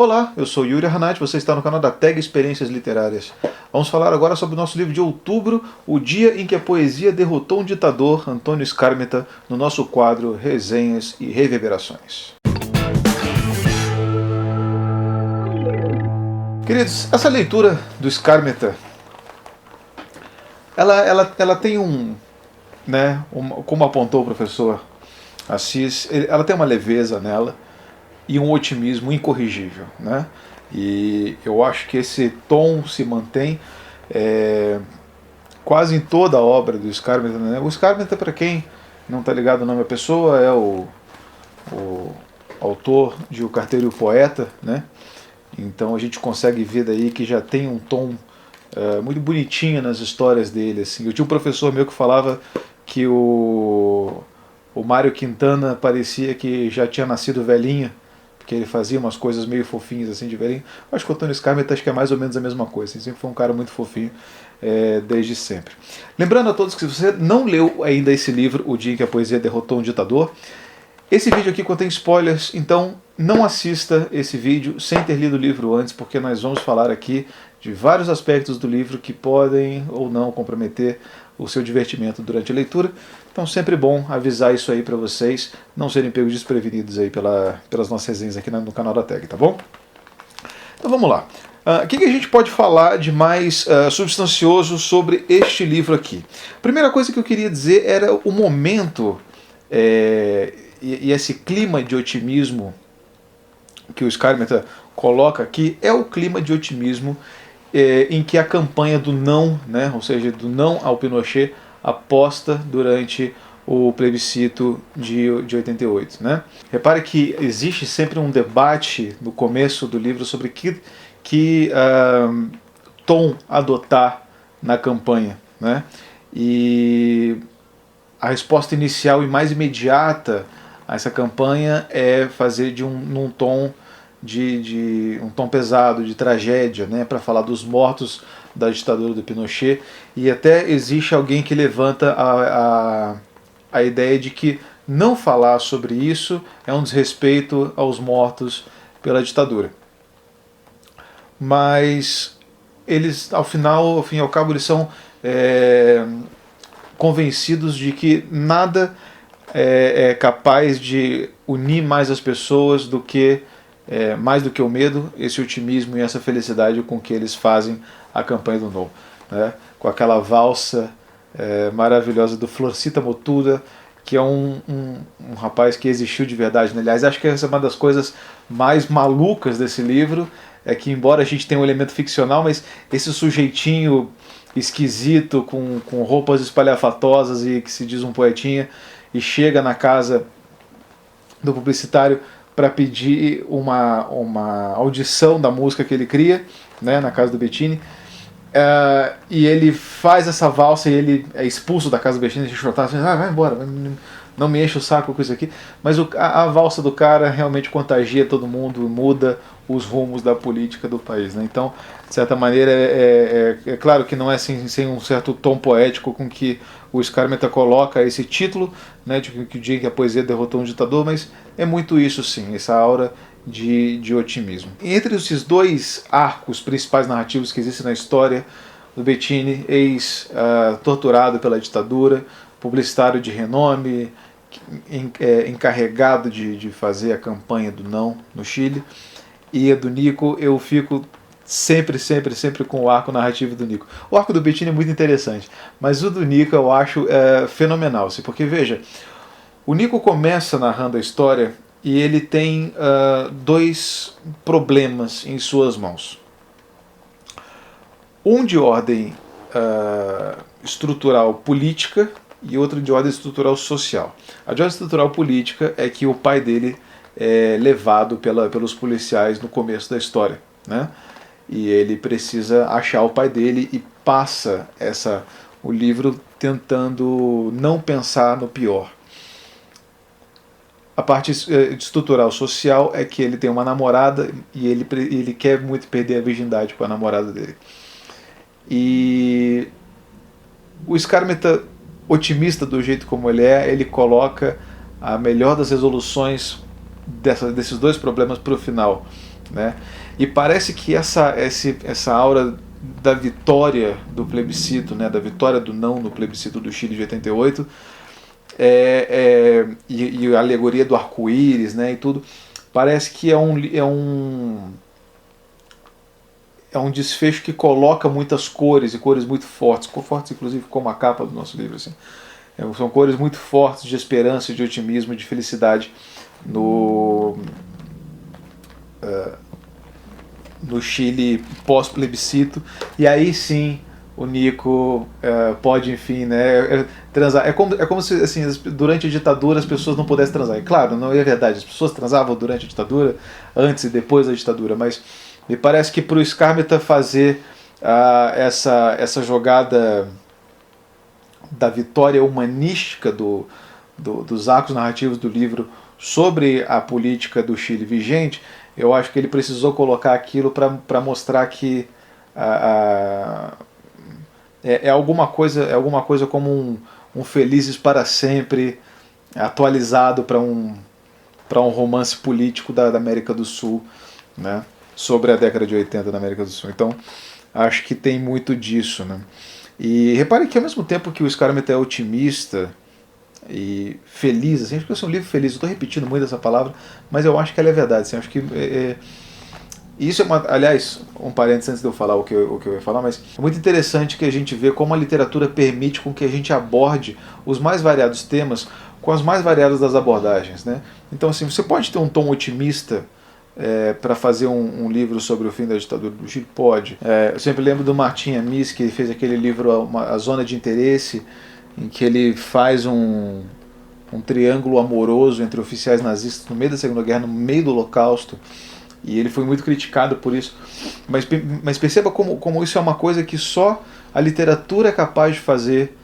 Olá, eu sou Yuri Hanat, você está no canal da TEG Experiências Literárias. Vamos falar agora sobre o nosso livro de outubro, O Dia em que a Poesia Derrotou um Ditador, Antônio Skármeta, no nosso quadro Resenhas e Reverberações. Queridos, essa leitura do Skármeta, ela tem como apontou o professor Assis, ela tem uma leveza nela, e um otimismo incorrigível, né? E eu acho que esse tom se mantém quase em toda a obra do Skármeta, né? O Skármeta, para quem não está ligado ao nome da pessoa, é o autor de O Carteiro e o Poeta, né? Então a gente consegue ver daí que já tem um tom muito bonitinho nas histórias dele, assim. Eu tinha um professor meu que falava que o Mário Quintana parecia que já tinha nascido velhinho, que ele fazia umas coisas meio fofinhas assim de velhinho. Eu acho que o Antônio Skármeta acho que é mais ou menos a mesma coisa. Ele sempre foi um cara muito fofinho desde sempre. Lembrando a todos que se você não leu ainda esse livro, O Dia em que a Poesia Derrotou um Ditador, esse vídeo aqui contém spoilers, então não assista esse vídeo sem ter lido o livro antes, porque nós vamos falar aqui de vários aspectos do livro que podem ou não comprometer o seu divertimento durante a leitura. Então sempre bom avisar isso aí para vocês não serem pegos desprevenidos aí pelas nossas resenhas aqui no canal da TEG, tá bom? Então vamos lá. O que a gente pode falar de mais substancioso sobre este livro aqui? A primeira coisa que eu queria dizer era o momento e esse clima de otimismo que o Skármeta coloca aqui é o clima de otimismo em que a campanha do não, né, ou seja, do não ao Pinochet, aposta durante o plebiscito de 88. Né? Repare que existe sempre um debate no começo do livro sobre que tom adotar na campanha. Né? E a resposta inicial e mais imediata a essa campanha é fazer num tom um tom pesado, de tragédia, né, para falar dos mortos da ditadura do Pinochet, e até existe alguém que levanta a ideia de que não falar sobre isso é um desrespeito aos mortos pela ditadura. Mas eles, ao fim e ao cabo, eles são convencidos de que nada é capaz de unir mais as pessoas mais do que o medo, esse otimismo e essa felicidade com que eles fazem a campanha do Não, né? Com aquela valsa maravilhosa do Florcita Mottura, que é um rapaz que existiu de verdade. Né? Aliás, acho que essa é uma das coisas mais malucas desse livro, é que embora a gente tenha um elemento ficcional, mas esse sujeitinho esquisito, com roupas espalhafatosas e que se diz um poetinha, e chega na casa do publicitário para pedir uma audição da música que ele cria, né, na casa do Bettini, e ele faz essa valsa e ele é expulso da casa do Bettini, assim, vai embora, não me enche o saco com isso aqui. Mas a valsa do cara realmente contagia todo mundo, muda os rumos da política do país. Né? Então, de certa maneira, é claro que não é sem um certo tom poético com que o Skármeta coloca esse título, né, de que o dia em que a poesia derrotou um ditador, mas é muito isso sim, essa aura de otimismo. Entre esses dois arcos principais narrativos que existem na história do Bettini, ex-torturado pela ditadura, publicitário de renome, encarregado de fazer a campanha do não no Chile, e a do Nico, eu fico sempre com o arco narrativo do Nico. O arco do Bettini é muito interessante, mas o do Nico eu acho fenomenal, porque veja, o Nico começa narrando a história e ele tem dois problemas em suas mãos. Um de ordem estrutural política e outro de ordem estrutural social. A de ordem estrutural política é que o pai dele é levado pelos policiais no começo da história, né? E ele precisa achar o pai dele e passa o livro tentando não pensar no pior. A parte estrutural social é que ele tem uma namorada e ele quer muito perder a virgindade com a namorada dele. E o Skármeta, otimista do jeito como ele coloca a melhor das resoluções desses dois problemas para o final. né? E parece que essa aura da vitória do plebiscito, né, da vitória do não no plebiscito do Chile de 88, e a alegoria do arco-íris, né, e tudo, parece que é um desfecho que coloca muitas cores, e cores muito fortes inclusive como a capa do nosso livro, assim. São cores muito fortes de esperança, de otimismo, de felicidade no Chile pós-plebiscito, e aí sim o Nico pode, enfim, né, transar. É como se, assim, durante a ditadura as pessoas não pudessem transar. E claro, não é verdade, as pessoas transavam durante a ditadura, antes e depois da ditadura, mas me parece que para o Skármeta fazer essa jogada da vitória humanística dos arcos narrativos do livro sobre a política do Chile vigente, eu acho que ele precisou colocar aquilo para mostrar que é alguma coisa como um Felizes para Sempre atualizado para um romance político da América do Sul, né, sobre a década de 80 na América do Sul. Então, acho que tem muito disso, né? E repare que ao mesmo tempo que o Skármeta é otimista e feliz, assim, acho que é um livro feliz, eu estou repetindo muito essa palavra, mas eu acho que ela é verdade, assim, acho que isso aliás, um parênteses antes de eu falar o que eu ia falar, mas é muito interessante que a gente vê como a literatura permite com que a gente aborde os mais variados temas com as mais variadas das abordagens, né? Então, assim, você pode ter um tom otimista para fazer um livro sobre o fim da ditadura do Chile? Pode. Eu sempre lembro do Martin Amis, que fez aquele livro A Zona de Interesse, em que ele faz um triângulo amoroso entre oficiais nazistas no meio da Segunda Guerra, no meio do Holocausto, e ele foi muito criticado por isso. Mas perceba como isso é uma coisa que só a literatura é capaz de fazer,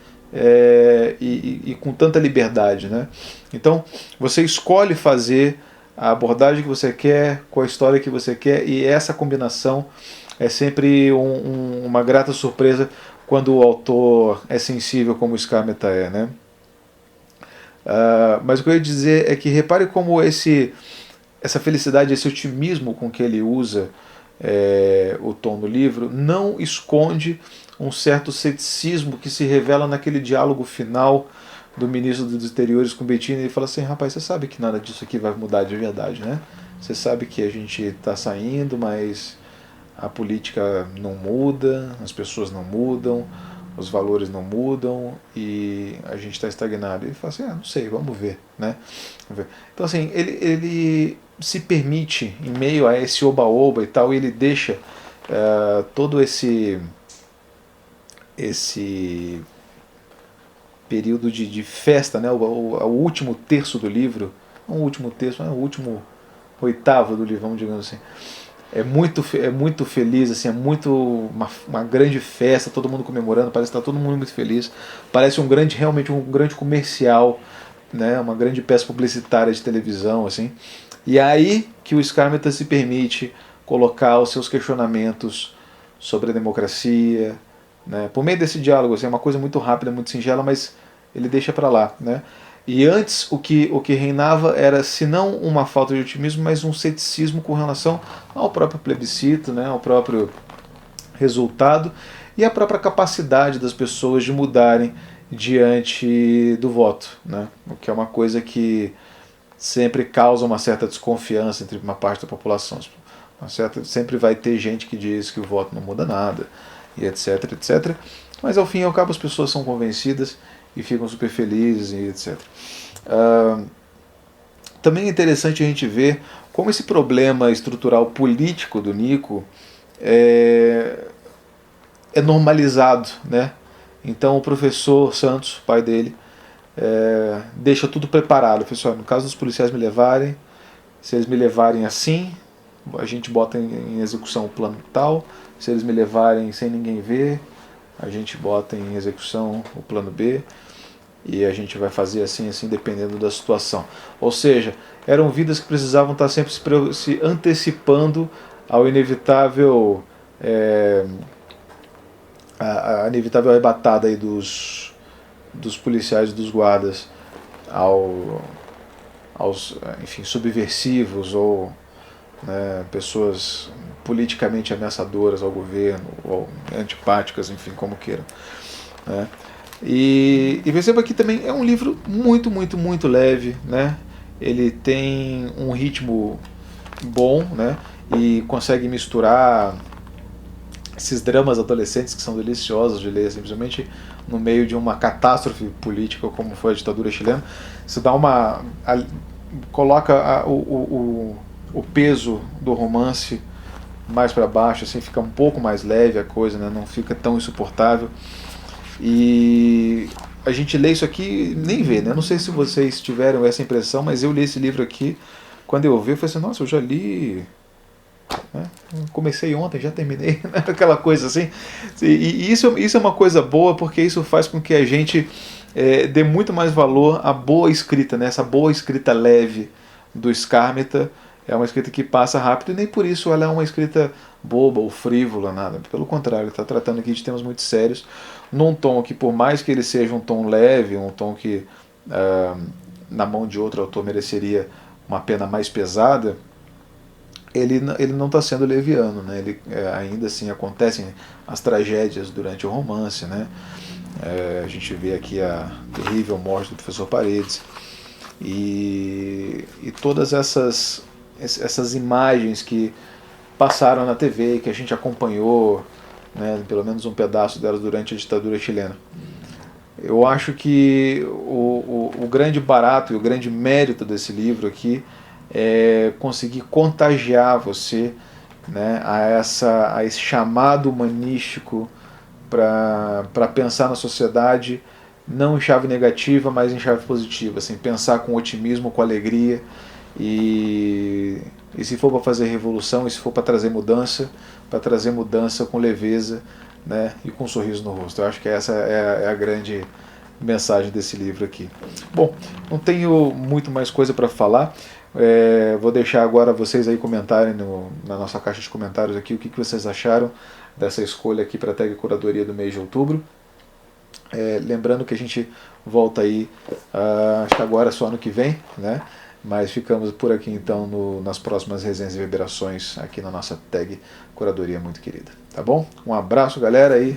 e com tanta liberdade, né? Então, você escolhe fazer a abordagem que você quer, com a história que você quer, e essa combinação é sempre uma grata surpresa quando o autor é sensível como o Skármeta é, né? Mas o que eu ia dizer é que repare como essa felicidade, esse otimismo com que ele usa o tom do livro não esconde um certo ceticismo que se revela naquele diálogo final do ministro dos Exteriores com Bettini. Ele fala assim: rapaz, você sabe que nada disso aqui vai mudar de verdade, né? Você sabe que a gente está saindo, mas a política não muda, as pessoas não mudam, os valores não mudam e a gente está estagnado. Ele fala assim: não sei, vamos ver, né? Vamos ver. Então, assim, ele se permite, em meio a esse oba-oba e tal, ele deixa todo esse período de festa, né? O último terço do livro, não o último terço, mas o último oitavo do livro, vamos digamos assim, é muito feliz, assim, é muito uma grande festa, todo mundo comemorando, parece que está todo mundo muito feliz, parece realmente um grande comercial, né? Uma grande peça publicitária de televisão, assim. E aí que o Skármeta se permite colocar os seus questionamentos sobre a democracia, né? Por meio desse diálogo, assim, é uma coisa muito rápida, muito singela, mas ele deixa para lá, né? E antes o que reinava era, se não uma falta de otimismo, mas um ceticismo com relação ao próprio plebiscito, né? Ao próprio resultado e a própria capacidade das pessoas de mudarem diante do voto, né? O que é uma coisa que sempre causa uma certa desconfiança entre uma parte da população. Sempre vai ter gente que diz que o voto não muda nada, e etc, etc. Mas ao fim e ao cabo as pessoas são convencidas e ficam super felizes, e etc. Também é interessante a gente ver como esse problema estrutural político do Nico é normalizado, né? Então o professor Santos, pai dele, deixa tudo preparado. Pessoal, no caso dos policiais me levarem, se eles me levarem assim, a gente bota em execução o plano tal. Se eles me levarem sem ninguém ver, a gente bota em execução o plano B. E a gente vai fazer assim, dependendo da situação. Ou seja, eram vidas que precisavam estar sempre se antecipando ao inevitável, a inevitável arrebatada aí dos policiais e dos guardas aos, enfim, subversivos ou né, pessoas politicamente ameaçadoras ao governo, ou antipáticas, enfim, como queiram. Né? E perceba que também é um livro muito, muito, muito leve, né? Ele tem um ritmo bom, né? E consegue misturar esses dramas adolescentes que são deliciosos de ler, simplesmente no meio de uma catástrofe política como foi a ditadura chilena. Isso dá coloca o peso do romance mais para baixo, assim, fica um pouco mais leve a coisa, né? Não fica tão insuportável. E a gente lê isso aqui e nem vê, né? Não sei se vocês tiveram essa impressão, mas eu li esse livro aqui, quando eu vi, eu falei assim, nossa, eu já li, né? Comecei ontem, já terminei, né? Aquela coisa assim. E isso é uma coisa boa, porque isso faz com que a gente dê muito mais valor à boa escrita, né? Essa boa escrita leve do Skármeta é uma escrita que passa rápido, e nem por isso ela é uma escrita boba ou frívola, nada. Pelo contrário, ele está tratando aqui de temas muito sérios, num tom que, por mais que ele seja um tom leve, um tom que na mão de outro autor mereceria uma pena mais pesada, ele não está sendo leviano, né? Ele, ainda assim acontecem as tragédias durante o romance, né? A gente vê aqui a terrível morte do professor Paredes e todas essas imagens que passaram na TV, que a gente acompanhou, né, pelo menos um pedaço delas durante a ditadura chilena. Eu acho que o grande barato e o grande mérito desse livro aqui é conseguir contagiar você, né, a esse chamado humanístico para pensar na sociedade não em chave negativa, mas em chave positiva, assim, pensar com otimismo, com alegria, e se for para fazer revolução, e se for para trazer mudança com leveza, né, e com um sorriso no rosto. Eu acho que essa é a grande mensagem desse livro aqui. Bom, não tenho muito mais coisa para falar. Vou deixar agora vocês aí comentarem na nossa caixa de comentários aqui o que vocês acharam dessa escolha aqui para a tag curadoria do mês de outubro. Lembrando que a gente volta aí, acho que agora só ano que vem, né? Mas ficamos por aqui então nas próximas resenhas e vibrações aqui na nossa tag curadoria muito querida. Tá bom? Um abraço, galera, aí